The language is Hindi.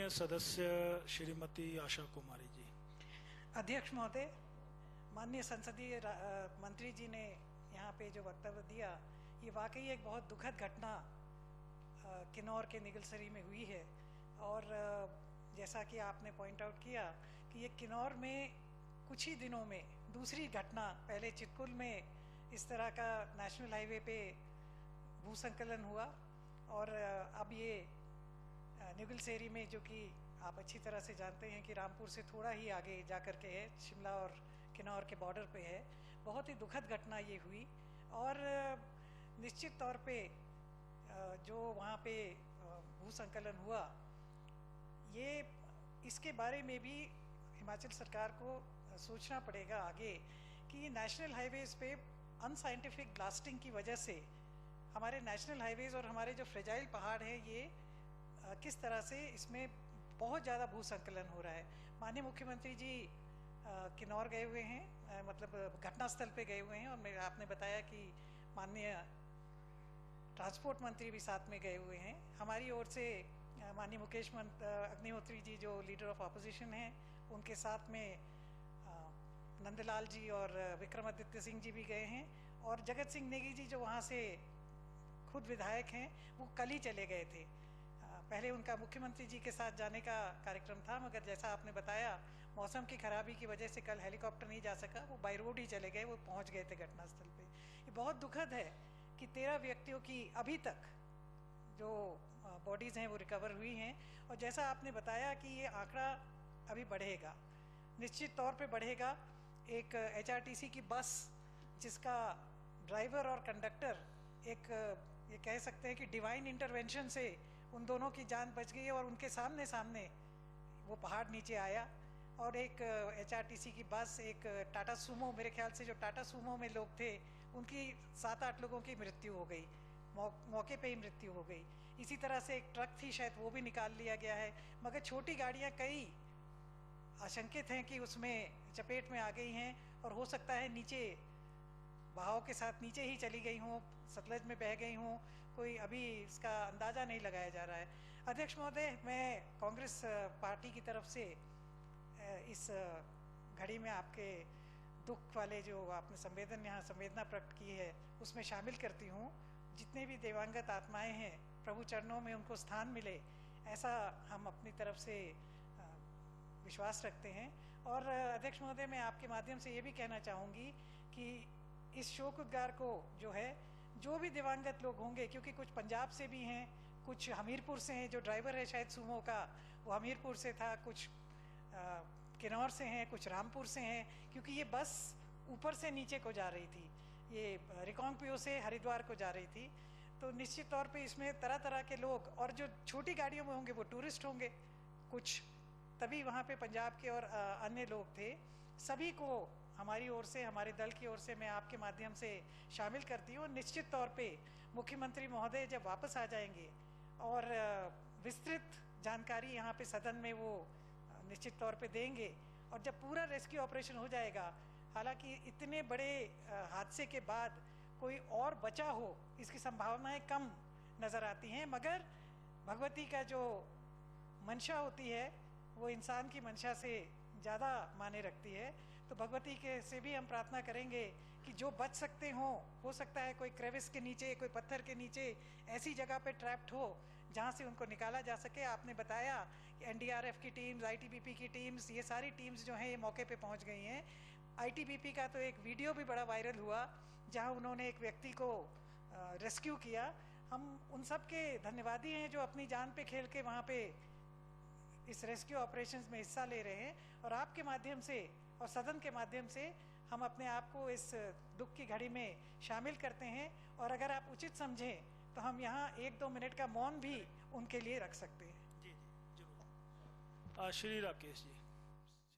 अन्य सदस्य श्रीमती आशा कुमारी जी। अध्यक्ष महोदय, माननीय संसदीय मंत्री जी ने यहाँ पे जो वक्तव्य दिया, ये वाकई एक बहुत दुखद घटना किन्नौर के निगलसरी में हुई है। और जैसा कि आपने पॉइंट आउट किया कि ये किन्नौर में कुछ ही दिनों में दूसरी घटना, पहले चितकुल में इस तरह का नेशनल हाईवे पे भूसंकलन हुआ और अब ये निगलसेरी में, जो कि आप अच्छी तरह से जानते हैं कि रामपुर से थोड़ा ही आगे जा कर के है, शिमला और किन्नौर के बॉर्डर पे है। बहुत ही दुखद घटना ये हुई और निश्चित तौर पे जो वहाँ पे भूसंकलन हुआ, ये इसके बारे में भी हिमाचल सरकार को सोचना पड़ेगा आगे कि नेशनल हाईवेज पे अनसाइंटिफिक ब्लास्टिंग की वजह से हमारे नेशनल हाईवेज और हमारे जो फ्रेजाइल पहाड़ हैं, ये किस तरह से इसमें बहुत ज़्यादा भूसंकलन हो रहा है। माननीय मुख्यमंत्री जी किन्नौर गए हुए हैं, मतलब घटनास्थल पे गए हुए हैं, और आपने बताया कि माननीय ट्रांसपोर्ट मंत्री भी साथ में गए हुए हैं। हमारी ओर से माननीय मुकेश अग्निहोत्री जी जो लीडर ऑफ अपोजिशन हैं, उनके साथ में नंदलाल जी और विक्रमादित्य सिंह जी भी गए हैं, और जगत सिंह नेगी जी जो वहाँ से खुद विधायक हैं, वो कल ही चले गए थे। पहले उनका मुख्यमंत्री जी के साथ जाने का कार्यक्रम था, मगर जैसा आपने बताया मौसम की खराबी की वजह से कल हेलीकॉप्टर नहीं जा सका, वो बाई रोड ही चले गए, वो पहुंच गए थे घटनास्थल पे। ये बहुत दुखद है कि 13 व्यक्तियों की अभी तक जो बॉडीज हैं वो रिकवर हुई हैं, और जैसा आपने बताया कि ये आंकड़ा अभी बढ़ेगा, निश्चित तौर पे बढ़ेगा। एक HRTC की बस जिसका ड्राइवर और कंडक्टर एक ये कह सकते हैं कि डिवाइन इंटरवेंशन से उन दोनों की जान बच गई, और उनके सामने सामने वो पहाड़ नीचे आया। और एक HRTC की बस, एक टाटा सूमो, मेरे ख्याल से जो टाटा सूमो में लोग थे उनकी 7-8 लोगों की मृत्यु हो गई, मौके पे ही मृत्यु हो गई। इसी तरह से एक ट्रक थी, शायद वो भी निकाल लिया गया है, मगर छोटी गाड़ियां कई आशंकित हैं कि उसमें चपेट में आ गई हैं, और हो सकता है नीचे बहाव के साथ नीचे ही चली गई हों, सतलज में बह गई हों, कोई अभी इसका अंदाजा नहीं लगाया जा रहा है। अध्यक्ष महोदय, मैं कांग्रेस पार्टी की तरफ से इस घड़ी में आपके दुख वाले जो आपने संवेदना प्रकट की है उसमें शामिल करती हूँ। जितने भी देवांगत आत्माएं हैं, प्रभु चरणों में उनको स्थान मिले, ऐसा हम अपनी तरफ से विश्वास रखते हैं। और अध्यक्ष महोदय, मैं आपके माध्यम से ये भी कहना चाहूँगी कि इस शोकोद्गार को जो है, जो भी दिवंगत लोग होंगे, क्योंकि कुछ पंजाब से भी हैं, कुछ हमीरपुर से हैं, जो ड्राइवर है शायद सूमो का वो हमीरपुर से था, कुछ किन्नौर से हैं, कुछ रामपुर से हैं, क्योंकि ये बस ऊपर से नीचे को जा रही थी, ये रिकांगपिओ से हरिद्वार को जा रही थी। तो निश्चित तौर पे इसमें तरह तरह के लोग, और जो छोटी गाड़ियों में होंगे वो टूरिस्ट होंगे, कुछ तभी वहाँ पे पंजाब के और अन्य लोग थे। सभी को हमारी ओर से, हमारे दल की ओर से मैं आपके माध्यम से शामिल करती हूँ। निश्चित तौर पे मुख्यमंत्री महोदय जब वापस आ जाएंगे और विस्तृत जानकारी यहाँ पे सदन में वो निश्चित तौर पे देंगे, और जब पूरा रेस्क्यू ऑपरेशन हो जाएगा, हालांकि इतने बड़े हादसे के बाद कोई और बचा हो इसकी संभावनाएं कम नजर आती हैं, मगर भगवती का जो मंशा होती है वो इंसान की मंशा से ज़्यादा माने रखती है। तो भगवती के से भी हम प्रार्थना करेंगे कि जो बच सकते हों, हो सकता है कोई क्रेविस के नीचे, कोई पत्थर के नीचे ऐसी जगह पे ट्रैप्ड हो जहाँ से उनको निकाला जा सके। आपने बताया कि NDRF की टीम्स, ITBP की टीम्स, ये सारी टीम्स जो हैं ये मौके पे पहुँच गई हैं। ITBP का तो एक वीडियो भी बड़ा वायरल हुआ जहाँ उन्होंने एक व्यक्ति को रेस्क्यू किया। हम उन सब के धन्यवादी हैं जो अपनी जान पे खेल के वहाँ पे इस रेस्क्यू ऑपरेशंस में हिस्सा ले रहे हैं, और आपके माध्यम से और सदन के माध्यम से हम अपने आप को इस दुख की घड़ी में शामिल करते हैं। और अगर आप उचित समझें तो हम यहाँ 1-2 मिनट का मौन भी उनके लिए रख सकते हैं। जी जी जरूर। श्री राकेश जी।